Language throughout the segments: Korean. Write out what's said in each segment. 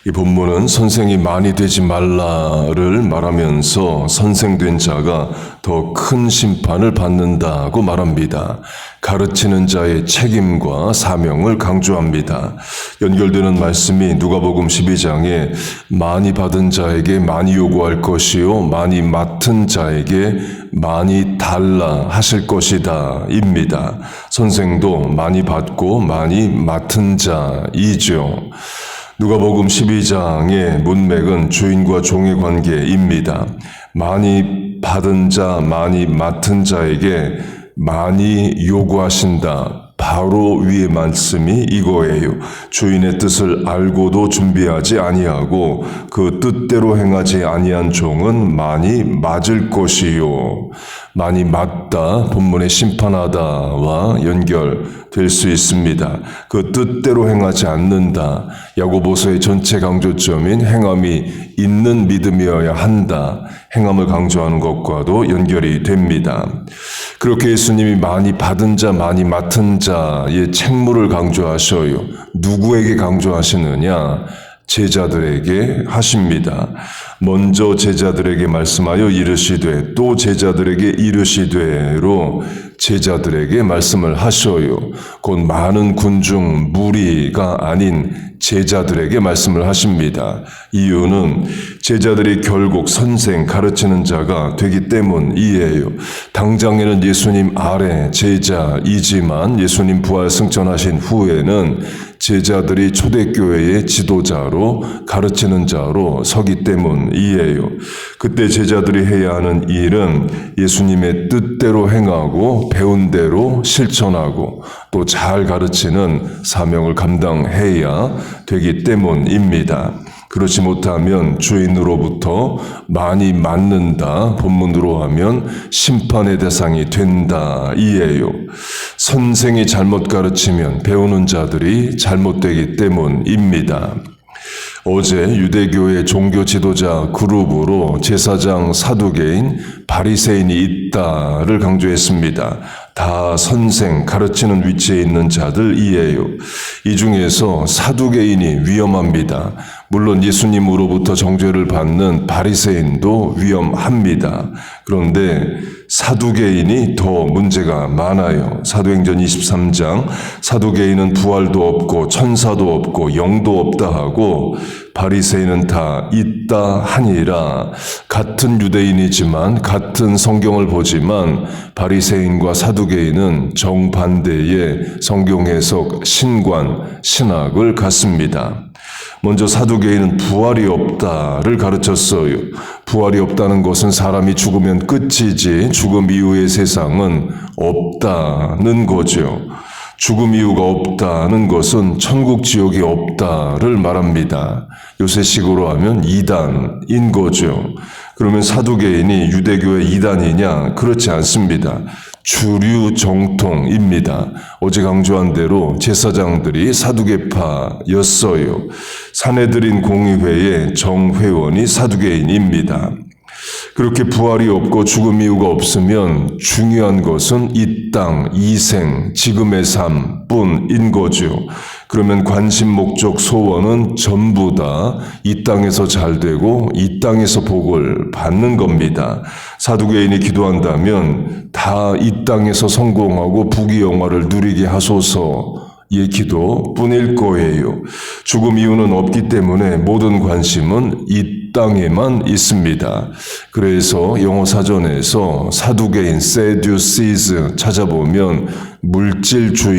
이 본문은 선생이 많이 되지 말라를 말하면서 선생된 자가 더 큰 심판을 받는다고 말합니다. 가르치는 자의 책임과 사명을 강조합니다. 연결되는 말씀이 누가복음 12장에 많이 받은 자에게 많이 요구할 것이요 많이 맡은 자에게 많이 달라 하실 것이다 입니다. 선생도 많이 받고 많이 맡은 자이죠. 누가복음 12장의 문맥은 주인과 종의 관계입니다. 많이 받은 자, 많이 맡은 자에게 많이 요구하신다. 바로 위의 말씀이 이거예요. 주인의 뜻을 알고도 준비하지 아니하고 그 뜻대로 행하지 아니한 종은 많이 맞을 것이요. 많이 맞다, 본문의 심판하다와 연결될 수 있습니다. 그 뜻대로 행하지 않는다. 야고보서의 전체 강조점인 행함이 있는 믿음이어야 한다. 행함을 강조하는 것과도 연결이 됩니다. 그렇게 예수님이 많이 받은 자, 많이 맡은 자의 책무를 강조하셔요. 누구에게 강조하시느냐? 제자들에게 하십니다. 먼저 제자들에게 말씀하여 이르시되 또 제자들에게 이르시되로 제자들에게 말씀을 하셔요. 곧 많은 군중 무리가 아닌 제자들에게 말씀을 하십니다. 이유는 제자들이 결국 선생 가르치는 자가 되기 때문이에요. 당장에는 예수님 아래 제자이지만 예수님 부활 승천하신 후에는 제자들이 초대교회의 지도자로 가르치는 자로 서기 때문이에요. 그때 제자들이 해야 하는 일은 예수님의 뜻대로 행하고 배운 대로 실천하고 또 잘 가르치는 사명을 감당해야 되기 때문입니다. 그렇지 못하면 주인으로부터 많이 맞는다, 본문으로 하면 심판의 대상이 된다 이에요. 선생이 잘못 가르치면 배우는 자들이 잘못되기 때문입니다. 어제 유대교의 종교 지도자 그룹으로 제사장, 사두개인, 바리새인이 있다를 강조했습니다. 다 선생, 가르치는 위치에 있는 자들이에요. 이 중에서 사두개인이 위험합니다. 물론 예수님으로부터 정죄를 받는 바리새인도 위험합니다. 그런데 사두개인이 더 문제가 많아요. 사도행전 23장 사두개인은 부활도 없고 천사도 없고 영도 없다 하고 바리새인은 다 있다 하니라. 같은 유대인이지만 같은 성경을 보지만 바리새인과 사두개인은 정반대의 성경 해석, 신관, 신학을 갖습니다. 먼저 사두개인은 부활이 없다를 가르쳤어요. 부활이 없다는 것은 사람이 죽으면 끝이지 죽음 이후의 세상은 없다는 거죠. 죽음 이유가 없다는 것은 천국 지옥이 없다를 말합니다. 요새식으로 하면 이단인 거죠. 그러면 사두개인이 유대교의 이단이냐? 그렇지 않습니다. 주류 정통입니다. 어제 강조한 대로 제사장들이 사두개파였어요. 사내들인 공의회의 정회원이 사두개인입니다. 그렇게 부활이 없고 죽음 이유가 없으면 중요한 것은 이 땅, 이생, 지금의 삶뿐인 거죠. 그러면 관심, 목적, 소원은 전부 다 이 땅에서 잘 되고 이 땅에서 복을 받는 겁니다. 사두개인이 기도한다면 다 이 땅에서 성공하고 부귀영화를 누리게 하소서 의 기도뿐일 거예요. 죽음 이유는 없기 때문에 모든 관심은 이 땅에만 있습니다. 그래서 영어 사전에서 사두개인, 세듀시즈 찾아보면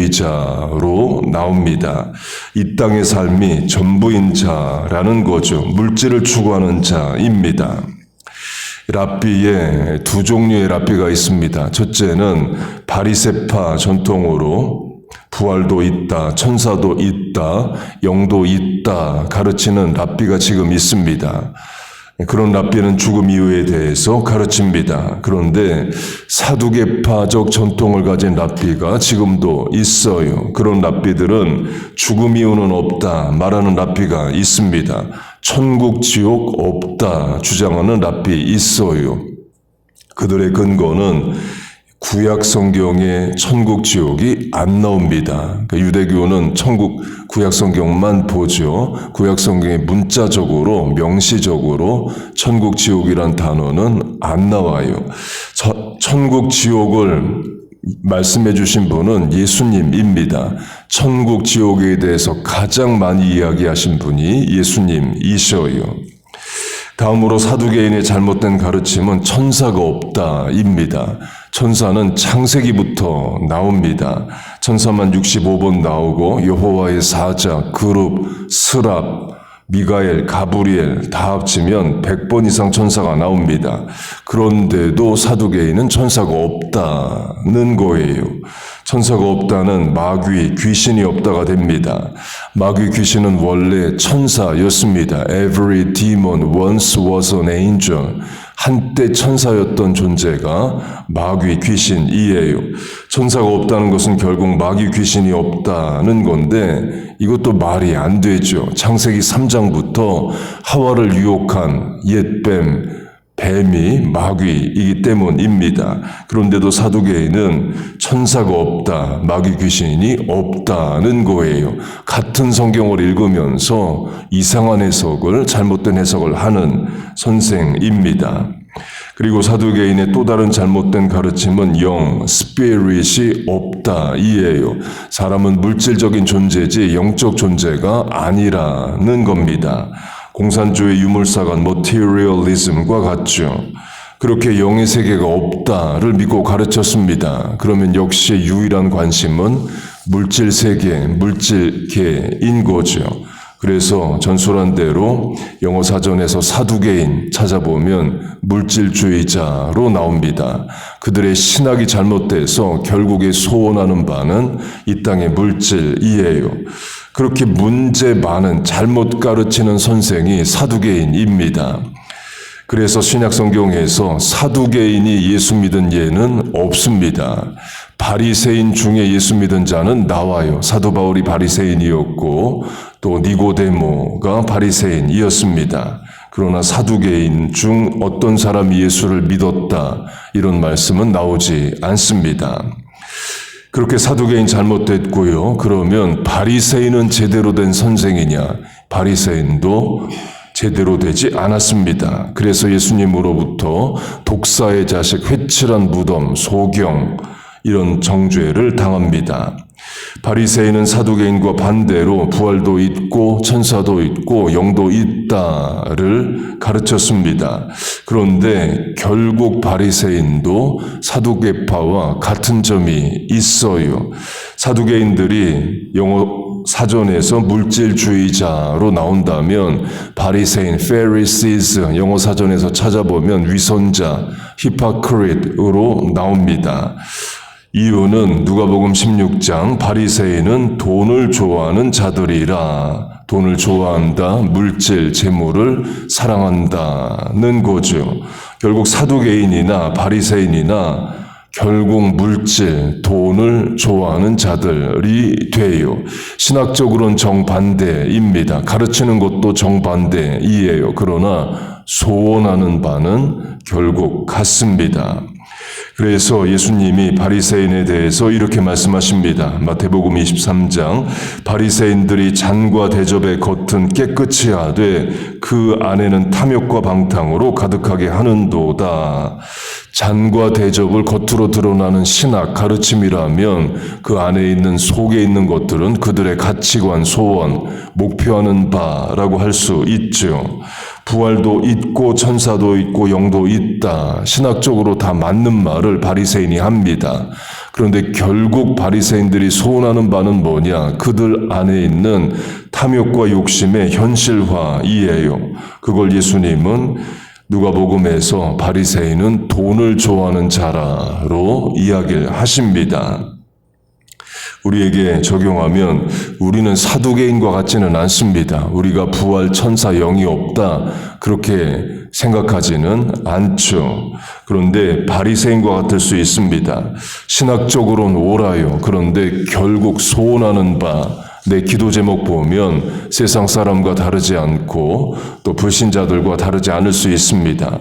물질주의자로 나옵니다. 이 땅의 삶이 전부인 자라는 거죠. 물질을 추구하는 자입니다. 랍비에 두 종류의 랍비가 있습니다. 첫째는 바리새파 전통으로 부활도 있다, 천사도 있다, 영도 있다 가르치는 랍비가 지금 있습니다. 그런 랍비는 죽음 이유에 대해서 가르칩니다. 그런데 사두개파적 전통을 가진 랍비가 지금도 있어요. 그런 랍비들은 죽음 이유는 없다 말하는 랍비가 있습니다. 천국, 지옥 없다 주장하는 랍비 있어요. 그들의 근거는 구약 성경에 천국 지옥이 안 나옵니다. 그러니까 유대교는 구약 성경만 보죠. 구약 성경에 문자적으로 명시적으로 천국 지옥이란 단어는 안 나와요. 천국 지옥을 말씀해 주신 분은 예수님입니다. 천국 지옥에 대해서 가장 많이 이야기하신 분이 예수님이셔요. 다음으로 사두개인의 잘못된 가르침은 천사가 없다입니다. 천사는 창세기부터 나옵니다. 천사만 65번 나오고 여호와의 사자, 그룹, 스랍, 미가엘, 가브리엘 다 합치면 100번 이상 천사가 나옵니다. 그런데도 사두개인은 천사가 없다는 거예요. 천사가 없다는 마귀, 귀신이 없다가 됩니다. 마귀, 귀신은 원래 천사였습니다. Every demon once was an angel. 한때 천사였던 존재가 마귀, 귀신이에요. 천사가 없다는 것은 결국 마귀, 귀신이 없다는 건데 이것도 말이 안 되죠. 창세기 3장부터 하와를 유혹한 옛뱀, 뱀이 마귀이기 때문입니다. 그런데도 사두개인은 천사가 없다, 마귀 귀신이 없다는 거예요. 같은 성경을 읽으면서 이상한 해석을, 잘못된 해석을 하는 선생입니다. 그리고 사두개인의 또 다른 잘못된 가르침은 스피릿이 없다 이에요. 사람은 물질적인 존재지 영적 존재가 아니라는 겁니다. 공산주의 유물사관 materialism과 같죠. 그렇게 영의 세계가 없다를 믿고 가르쳤습니다. 그러면 역시 유일한 관심은 물질 세계, 물질계인 거죠. 그래서 전술한 대로 영어 사전에서 사두개인 찾아보면 물질주의자로 나옵니다. 그들의 신학이 잘못돼서 결국에 소원하는 바는 이 땅의 물질이에요. 그렇게 문제 많은 잘못 가르치는 선생이 사두개인입니다. 그래서 신약 성경에서 사두개인이 예수 믿은 예는 없습니다. 바리새인 중에 예수 믿은 자는 나와요. 사도 바울이 바리새인이었고 또 니고데모가 바리새인이었습니다. 그러나 사두개인 중 어떤 사람이 예수를 믿었다 이런 말씀은 나오지 않습니다. 그렇게 사두개인 잘못됐고요. 그러면 바리새인은 제대로 된 선생이냐? 바리새인도 제대로 되지 않았습니다. 그래서 예수님으로부터 독사의 자식, 회칠한 무덤, 소경 이런 정죄를 당합니다. 바리새인은 사두개인과 반대로 부활도 있고 천사도 있고 영도 있다를 가르쳤습니다. 그런데 결국 바리새인도 사두개파와 같은 점이 있어요. 사두개인들이 영어 사전에서 물질주의자로 나온다면 바리새인, Pharisees 영어 사전에서 찾아보면 위선자, hypocrite으로 나옵니다. 이유는 누가복음 16장 바리새인은 돈을 좋아하는 자들이라, 돈을 좋아한다, 물질, 재물을 사랑한다는 거죠. 결국 사두개인이나 바리새인이나 결국 물질, 돈을 좋아하는 자들이 돼요. 신학적으로는 정반대입니다. 가르치는 것도 정반대이에요. 그러나 소원하는 바는 결국 같습니다. 그래서 예수님이 바리새인에 대해서 이렇게 말씀하십니다. 마태복음 23장 바리새인들이 잔과 대접의 겉은 깨끗이 하되 그 안에는 탐욕과 방탕으로 가득하게 하는도다. 잔과 대접을 겉으로 드러나는 신학 가르침이라면 그 안에 있는 속에 있는 것들은 그들의 가치관, 소원, 목표하는 바라고 할 수 있죠. 부활도 있고 천사도 있고 영도 있다. 신학적으로 다 맞는 말을 바리새인이 합니다. 그런데 결국 바리새인들이 소원하는 바는 뭐냐? 그들 안에 있는 탐욕과 욕심의 현실화이에요. 그걸 예수님은 누가복음에서 바리새인은 돈을 좋아하는 자라로 이야기를 하십니다. 우리에게 적용하면 우리는 사두개인과 같지는 않습니다. 우리가 부활, 천사, 영이 없다 그렇게 생각하지는 않죠. 그런데 바리새인과 같을 수 있습니다. 신학적으로는 옳아요. 그런데 결국 소원하는 바 내 기도 제목 보면 세상 사람과 다르지 않고 또 불신자들과 다르지 않을 수 있습니다.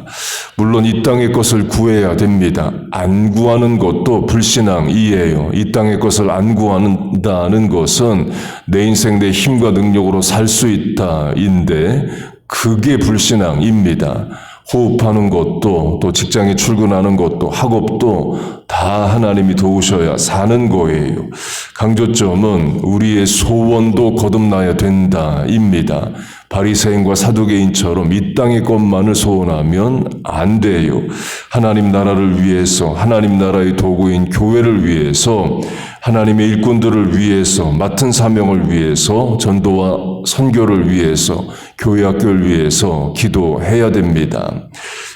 물론 이 땅의 것을 구해야 됩니다. 안 구하는 것도 불신앙이에요. 이 땅의 것을 안 구한다는 것은 내 인생 내 힘과 능력으로 살 수 있다인데 그게 불신앙입니다. 호흡하는 것도 또 직장에 출근하는 것도 학업도 다 하나님이 도우셔야 사는 거예요. 강조점은 우리의 소원도 거듭나야 된다입니다. 바리새인과 사두개인처럼 이 땅의 것만을 소원하면 안 돼요. 하나님 나라를 위해서, 하나님 나라의 도구인 교회를 위해서, 하나님의 일꾼들을 위해서, 맡은 사명을 위해서, 전도와 선교를 위해서, 교회 학교를 위해서 기도해야 됩니다.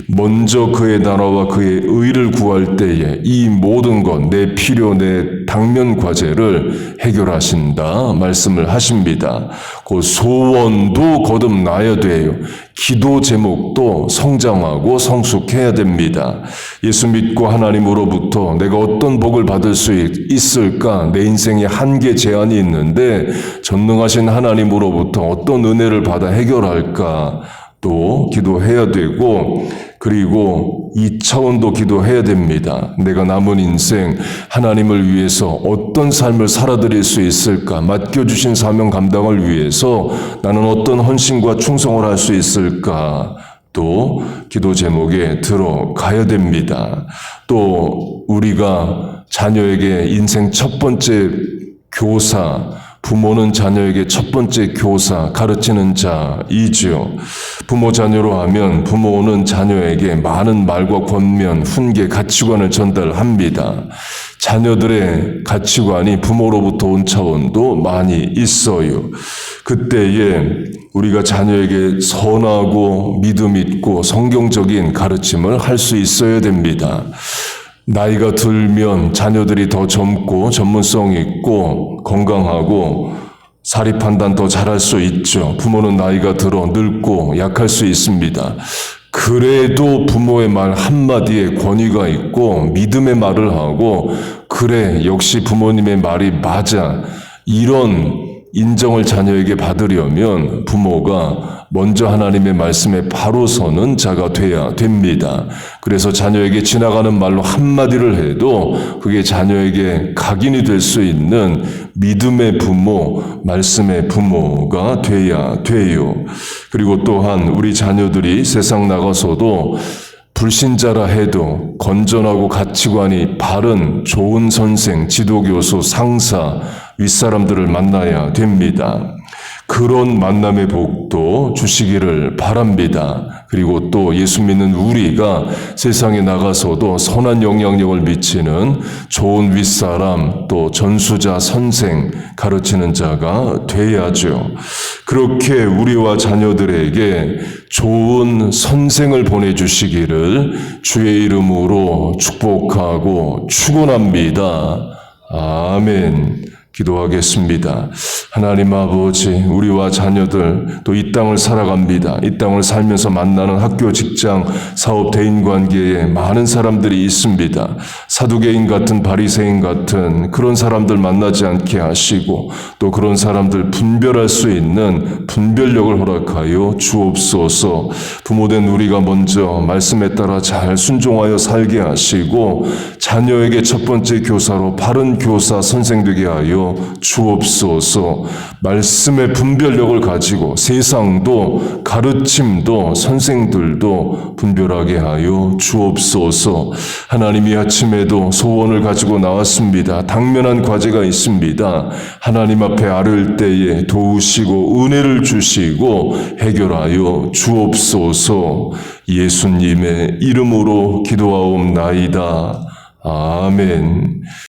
먼저 그의 나라와 그의 의를 구할 때에 이 모든 것, 내 필요, 내 당면 과제를 해결하신다 말씀을 하십니다. 그 소원도 거듭나야 돼요. 기도 제목도 성장하고 성숙해야 됩니다. 예수 믿고 하나님으로부터 내가 어떤 복을 받을 수 있을까? 내 인생에 한계 제한이 있는데 전능하신 하나님으로부터 어떤 은혜를 받아 해결할까? 또 기도해야 되고 그리고 2차원도 기도해야 됩니다. 내가 남은 인생 하나님을 위해서 어떤 삶을 살아드릴 수 있을까? 맡겨주신 사명 감당을 위해서 나는 어떤 헌신과 충성을 할 수 있을까? 또 기도 제목에 들어가야 됩니다. 또 우리가 자녀에게 인생 첫 번째 교사, 부모는 자녀에게 첫 번째 교사, 가르치는 자이지요. 부모 자녀로 하면 부모는 자녀에게 많은 말과 권면, 훈계, 가치관을 전달합니다. 자녀들의 가치관이 부모로부터 온 차원도 많이 있어요. 그때에 우리가 자녀에게 선하고 믿음 있고 성경적인 가르침을 할 수 있어야 됩니다. 나이가 들면 자녀들이 더 젊고 전문성 있고 건강하고 사리 판단 더 잘할 수 있죠. 부모는 나이가 들어 늙고 약할 수 있습니다. 그래도 부모의 말 한마디에 권위가 있고 믿음의 말을 하고 그래 역시 부모님의 말이 맞아 이런 인정을 자녀에게 받으려면 부모가 먼저 하나님의 말씀에 바로 서는 자가 돼야 됩니다. 그래서 자녀에게 지나가는 말로 한마디를 해도 그게 자녀에게 각인이 될 수 있는 믿음의 부모, 말씀의 부모가 돼야 돼요. 그리고 또한 우리 자녀들이 세상 나가서도 불신자라 해도 건전하고 가치관이 바른 좋은 선생, 지도교수, 상사, 윗사람들을 만나야 됩니다. 그런 만남의 복도 주시기를 바랍니다. 그리고 또 예수 믿는 우리가 세상에 나가서도 선한 영향력을 미치는 좋은 윗사람, 또 전수자, 선생, 가르치는 자가 돼야죠. 그렇게 우리와 자녀들에게 좋은 선생을 보내주시기를 주의 이름으로 축복하고 축원합니다. 아멘. 기도하겠습니다. 하나님 아버지, 우리와 자녀들 또 이 땅을 살아갑니다. 이 땅을 살면서 만나는 학교, 직장, 사업, 대인관계에 많은 사람들이 있습니다. 사두개인 같은 바리새인 같은 그런 사람들 만나지 않게 하시고 또 그런 사람들 분별할 수 있는 분별력을 허락하여 주옵소서. 부모된 우리가 먼저 말씀에 따라 잘 순종하여 살게 하시고 자녀에게 첫 번째 교사로 바른 교사, 선생 되게 하여 주옵소서. 말씀의 분별력을 가지고 세상도 가르침도 선생들도 분별하게 하여 주옵소서. 하나님이 아침에도 소원을 가지고 나왔습니다. 당면한 과제가 있습니다. 하나님 앞에 아뢰을 때에 도우시고 은혜를 주시고 해결하여 주옵소서. 예수님의 이름으로 기도하옵나이다. 아멘.